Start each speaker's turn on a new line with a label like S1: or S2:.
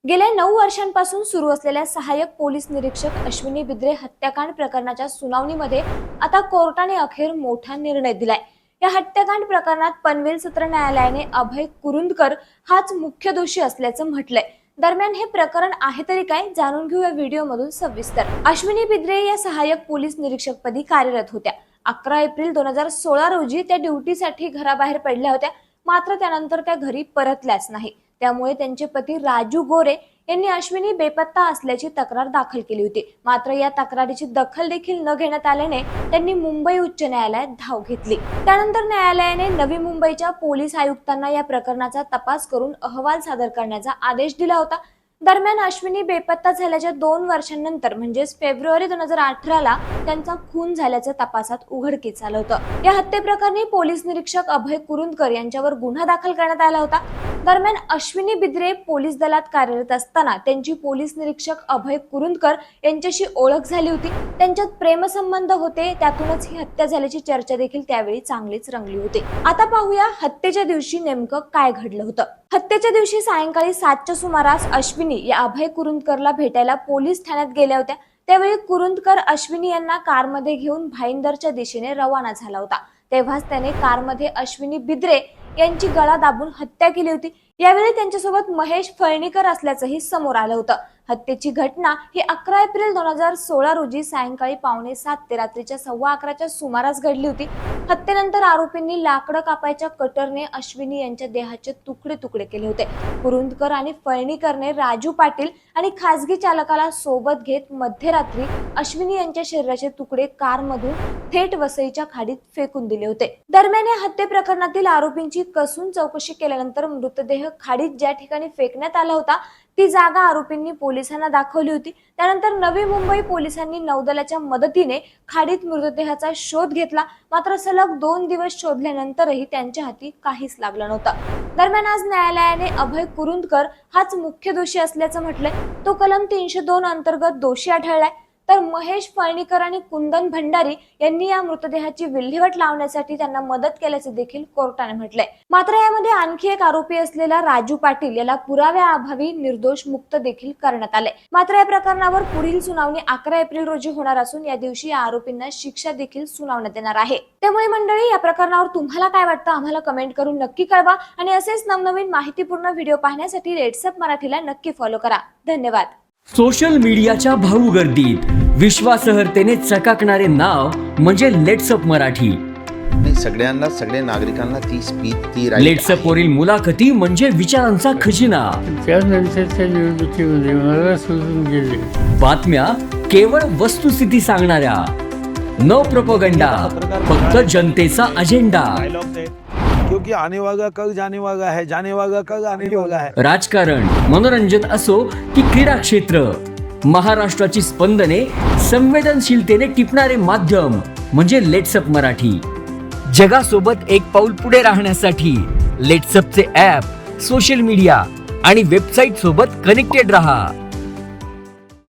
S1: गेल्या 9 वर्षांपासून सुरू असलेल्या सहाय्यक पोलीस निरीक्षक अश्विनी बिद्रे हत्याकांड प्रकरणाच्या सुनावणीमध्ये आता कोर्टाने अखेर मोठा निर्णय दिलाय। या हत्याकांड प्रकरणात पनवेल सत्र न्यायालयाने अभय कुरुंदकर हाच मुख्य दोषी असल्याचं म्हटलंय। दरम्यान हे प्रकरण आहे तरी काय, जाणून घेऊ या व्हिडिओमधून सविस्तर। अश्विनी बिद्रे या सहाय्यक पोलीस निरीक्षकपदी कार्यरत होत्या। 11 एप्रिल 2016 रोजी त्या ड्युटीसाठी घराबाहेर पडल्या होत्या, मात्र त्यानंतर त्या घरी परतल्याच नाही। त्यामुळे त्यांचे पती राजू गोरे यांनी अश्विनी बेपत्ता असल्याची तक्रार दाखल केली होती। मात्र या तक्रारीची दखल देखील न घेण्यात आल्याने त्यांनी मुंबई उच्च न्यायालयात धाव घेतली। त्यानंतर न्यायालयाने नवी मुंबईच्या पोलीस आयुक्तांना या प्रकरणाचा तपास करून अहवाल सादर करण्याचा आदेश दिला होता। दरम्यान अश्विनी बेपत्ता झाल्याच्या 2 वर्षांनंतर म्हणजेच फेब्रुवारी 2018 ला त्यांचा खून झाल्याचं तपासात उघडकीस आलं होतं। या हत्येप्रकरणी पोलीस निरीक्षक अभय कुरुंदकर यांच्यावर गुन्हा दाखल करण्यात आला होता। दरम्यान अश्विनी बिद्रे पोलीस दलात कार्यरत असताना त्यांची पोलीस निरीक्षक अभय कुरुंदकर यांच्याशी ओळख झाली होती। त्यांच्यात प्रेमसंबंध होते, त्यातूनच ही हत्या झाल्याची चर्चा देखील त्यावेळी चांगलीच रंगली होती। आता पाहूया हत्येच्या दिवशी नेमकं काय घडलं होतं। हत्येच्या दिवशी सायंकाळी 7च्या सुमारास अश्विनी या अभय कुरुंदकरला भेटायला पोलीस ठाण्यात गेल्या होत्या। त्यावेळी कुरुंदकर अश्विनी यांना कारमध्ये घेऊन भाईंदरच्या दिशेने रवाना झाला होता। तेव्हाच त्याने कारमध्ये अश्विनी बिद्रे यांची गळा दाबून हत्या केली होती। यावेळी त्यांच्यासोबत महेश फळणीकर असल्याचंही समोर आलं होतं। हत्येची घटना ही 11 एप्रिल 2016 रोजी सायंकाळी 7:15 ते रात्रीच्या 11:15च्या सुमारास घडली होती। हत्येनंतर आरोपींनी लाकडं कापायच्या कटरने अश्विनी यांच्या देहाचे तुकडे तुकडे केले होते। कुरुंदकर आणि फळणीकरने राजू पाटील आणि खासगी चालकाला सोबत घेत मध्यरात्री अश्विनी यांच्या शरीराचे तुकडे कारमधून थेट वसईच्या खाडीत फेकून दिले होते। दरम्यान या हत्ये प्रकरणातील आरोपींची कसून चौकशी केल्यानंतर मृतदेह खाडीत ज्या ठिकाणी फेकण्यात आला होता ती जागा आरोपींनी पोलिसांना दाखवली होती। त्यानंतर नवी मुंबई पोलिसांनी नौदलाच्या मदतीने खाडीत मृतदेहाचा शोध घेतला, मात्र सलग 2 दिवस शोधल्यानंतरही त्यांच्या हाती काहीच लागलं नव्हतं। दरम्यान आज न्यायालयाने अभय कुरुंदकर हाच मुख्य दोषी असल्याचं म्हटलंय। तो कलम 302 अंतर्गत दोषी आढळलाय। तर महेश फळणीकर आणि कुंदन भंडारी यांनी या मृतदेहाची विल्हेवाट लावण्यासाठी त्यांना मदत केल्याचे देखील कोर्टाने म्हटलंय। मात्र यामध्ये आणखी एक आरोपी असलेला राजू पाटील याला पुराव्याअभावी निर्दोष मुक्त देखील करण्यात आले। मात्र या प्रकरणावर पुढील सुनावणी 11 एप्रिल रोजी होणार असून या दिवशी या आरोपींना शिक्षा देखील सुनावण्यात येणार आहे। त्यामुळे मंडळी, या प्रकरणावर तुम्हाला काय वाटतं आम्हाला कमेंट करून नक्की कळवा आणि असेच नवनवीन माहितीपूर्ण व्हिडिओ पाहण्यासाठी रेट्सअप मराठीला नक्की फॉलो करा। धन्यवाद।
S2: सोशल मीडियाच्या भाऊ गर्दीत विश्वासार्हतेने चकाकणारे नाव म्हणजे लेट्सअप मराठी।
S3: सगळ्या नागरिकांना ती स्पीच ती
S2: लेट्सअप वरील मुलाखती म्हणजे विचारांचा खजिना।
S4: त्यानंतरच्या निवडणुकीमध्ये मला सोडून गेले।
S2: बातम्या केवळ वस्तुस्थिती सांगणाऱ्या, न प्रोपगंडा, फक्त जनतेचा अजेंडा।
S5: क्योंकि आने वाला कल जाने वाला है, जाने वाला कल आने वाला है।
S2: राजकारण, मनोरंजन असो की क्रीडा क्षेत्र, महाराष्ट्राची स्पंदने संवेदनशीलतेने टिपणारे माध्यम म्हणजे लेट्सअप मराठी। जगासोबत एक पाऊल पुढे राहण्यासाठी लेट्सअपचे ॲप, सोशल मीडिया आणि वेबसाईट सोबत कनेक्टेड रहा।